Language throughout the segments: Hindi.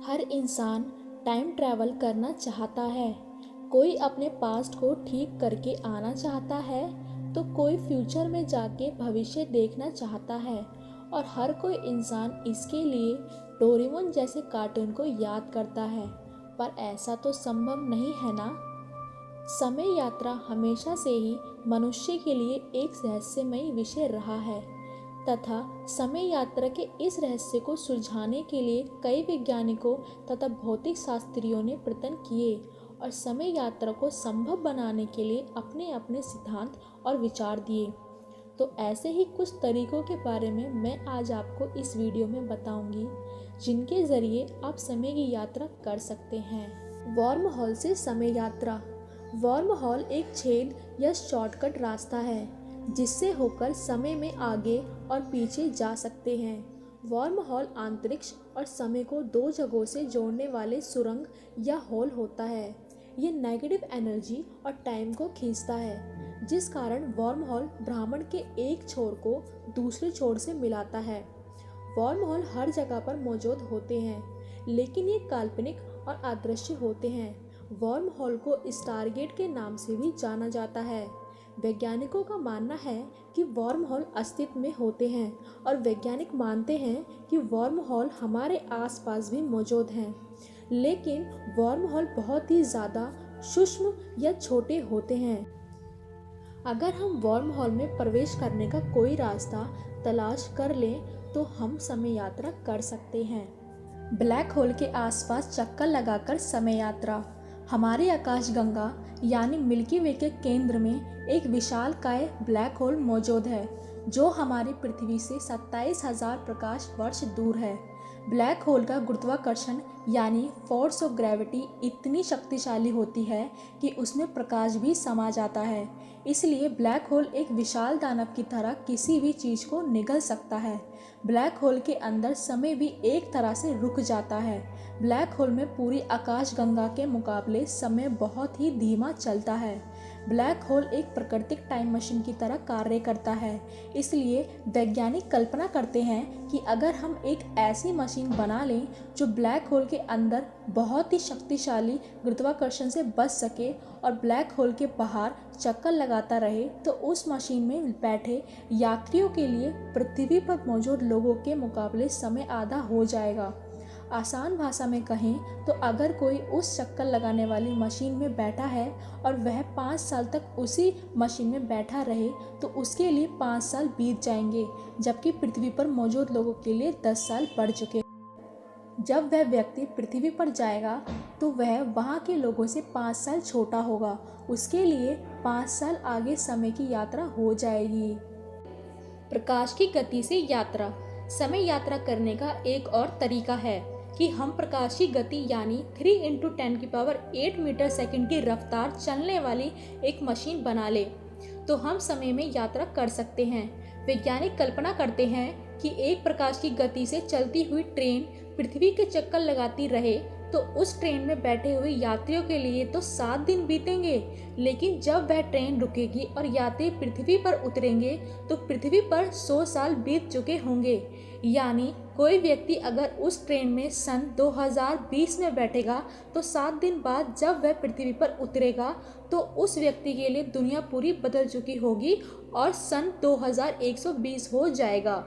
हर इंसान टाइम ट्रैवल करना चाहता है। कोई अपने पास्ट को ठीक करके आना चाहता है तो कोई फ्यूचर में जाके भविष्य देखना चाहता है और हर कोई इंसान इसके लिए डोरेमोन जैसे कार्टून को याद करता है। पर ऐसा तो संभव नहीं है ना। समय यात्रा हमेशा से ही मनुष्य के लिए एक रहस्यमयी विषय रहा है तथा समय यात्रा के इस रहस्य को सुलझाने के लिए कई वैज्ञानिकों तथा भौतिक शास्त्रियों ने प्रयत्न किए और समय यात्रा को संभव बनाने के लिए अपने अपने सिद्धांत और विचार दिए। तो ऐसे ही कुछ तरीकों के बारे में मैं आज आपको इस वीडियो में बताऊंगी जिनके ज़रिए आप समय की यात्रा कर सकते हैं। वर्म हॉल से समय यात्रा। वर्म हॉल एक छेद या शॉर्टकट रास्ता है जिससे होकर समय में आगे और पीछे जा सकते हैं। वर्म हॉल अंतरिक्ष और समय को दो जगहों से जोड़ने वाले सुरंग या हॉल होता है। ये नेगेटिव एनर्जी और टाइम को खींचता है जिस कारण वर्म हॉल ब्रह्मांड के एक छोर को दूसरे छोर से मिलाता है। वर्म हॉल हर जगह पर मौजूद होते हैं लेकिन ये काल्पनिक और अदृश्य होते हैं। वर्म हॉल को स्टारगेट के नाम से भी जाना जाता है। वैज्ञानिकों का मानना है कि वर्म हॉल अस्तित्व में होते हैं और वैज्ञानिक मानते हैं कि वर्म हॉल हमारे आसपास भी मौजूद हैं, लेकिन वर्म हॉल बहुत ही ज़्यादा सूक्ष्म या छोटे होते हैं। अगर हम वर्म हॉल में प्रवेश करने का कोई रास्ता तलाश कर लें तो हम समय यात्रा कर सकते हैं। ब्लैक होल के आसपास चक्कर लगाकर समय यात्रा। हमारे आकाशगंगा यानी मिल्की वे के केंद्र में एक विशालकाय ब्लैक होल मौजूद है जो हमारी पृथ्वी से 27,000 प्रकाश वर्ष दूर है। ब्लैक होल का गुरुत्वाकर्षण यानी फोर्स ऑफ ग्रेविटी इतनी शक्तिशाली होती है कि उसमें प्रकाश भी समा जाता है। इसलिए ब्लैक होल एक विशाल दानव की तरह किसी भी चीज़ को निगल सकता है। ब्लैक होल के अंदर समय भी एक तरह से रुक जाता है। ब्लैक होल में पूरी आकाशगंगा के मुकाबले समय बहुत ही धीमा चलता है। ब्लैक होल एक प्राकृतिक टाइम मशीन की तरह कार्य करता है। इसलिए वैज्ञानिक कल्पना करते हैं कि अगर हम एक ऐसी मशीन बना लें जो ब्लैक होल के अंदर बहुत ही शक्तिशाली गुरुत्वाकर्षण से बच सके और ब्लैक होल के बाहर चक्कर लगाता रहे तो उस मशीन में बैठे यात्रियों के लिए पृथ्वी पर मौजूद लोगों के मुकाबले समय आधा हो जाएगा। आसान भाषा में कहें तो अगर कोई उस चक्कर लगाने वाली मशीन में बैठा है और वह 5 साल तक उसी मशीन में बैठा रहे तो उसके लिए 5 साल बीत जाएंगे, जबकि पृथ्वी पर मौजूद लोगों के लिए 10 साल बढ़ चुके। जब वह व्यक्ति पृथ्वी पर जाएगा तो वह वहाँ के लोगों से 5 साल छोटा होगा। उसके लिए 5 साल आगे समय की यात्रा हो जाएगी। प्रकाश की गति से यात्रा। समय यात्रा करने का एक और तरीका है कि हम प्रकाश की गति यानी 3 × 10⁸ मीटर सेकंड की रफ्तार चलने वाली एक मशीन बना ले तो हम समय में यात्रा कर सकते हैं। वैज्ञानिक कल्पना करते हैं कि एक प्रकाश की गति से चलती हुई ट्रेन पृथ्वी के चक्कर लगाती रहे तो उस ट्रेन में बैठे हुए यात्रियों के लिए तो 7 दिन बीतेंगे, लेकिन जब वह ट्रेन रुकेगी और यात्री पृथ्वी पर उतरेंगे तो पृथ्वी पर 100 साल बीत चुके होंगे। यानी कोई व्यक्ति अगर उस ट्रेन में सन 2020 में बैठेगा तो 7 दिन बाद जब वह पृथ्वी पर उतरेगा तो उस व्यक्ति के लिए दुनिया पूरी बदल चुकी होगी और सन 2120 हो जाएगा।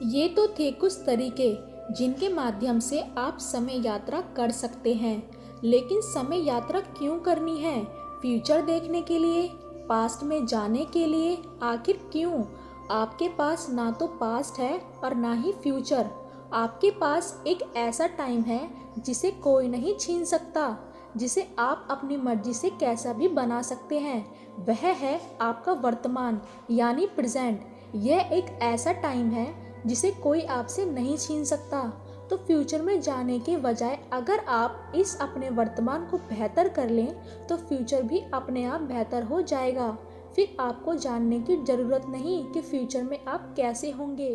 ये तो थे कुछ तरीके जिनके माध्यम से आप समय यात्रा कर सकते हैं, लेकिन समय यात्रा क्यों करनी है? फ्यूचर देखने के लिए, पास्ट में जाने के लिए? आखिर क्यों? आपके पास ना तो पास्ट है और ना ही फ्यूचर। आपके पास एक ऐसा टाइम है जिसे कोई नहीं छीन सकता, जिसे आप अपनी मर्जी से कैसा भी बना सकते हैं। वह है आपका वर्तमान यानी प्रेजेंट। यह एक ऐसा टाइम है जिसे कोई आपसे नहीं छीन सकता। तो फ्यूचर में जाने के बजाय अगर आप इस अपने वर्तमान को बेहतर कर लें तो फ्यूचर भी अपने आप बेहतर हो जाएगा। फिर आपको जानने की ज़रूरत नहीं कि फ्यूचर में आप कैसे होंगे।